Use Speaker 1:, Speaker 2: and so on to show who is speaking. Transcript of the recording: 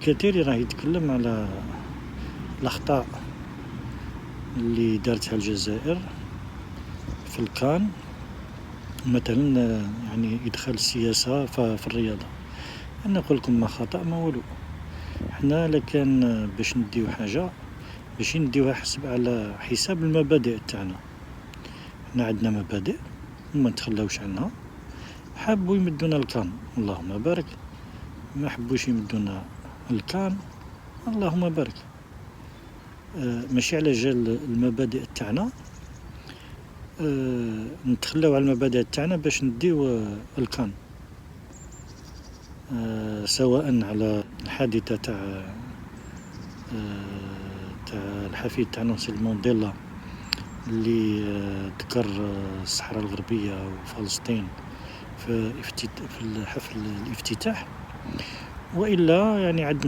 Speaker 1: الكثير راه يتكلم على الأخطاء اللي دارتها الجزائر في الكان، مثلا يعني إدخال السياسة في الرياضة. أنا نقول لكم ما خطأ ما والو. حنا لكان باش نديو حاجة باش نديوها على حساب المبادئ تاعنا. حنا عندنا مبادئ وما نتخلاوش عنها. حبوا يمدونا الكان اللهم بارك، ما حبوش يمدونا الكان اللهم بارك. ماشي على جال المبادئ تاعنا نتخلاو على المبادئ تاعنا باش نديو الكان. سواء على الحادثة تاع الحفيد تاع نيلسون مانديلا اللي ذكر الصحراء الغربية وفلسطين في حفل الافتتاح، وإلا يعني عندنا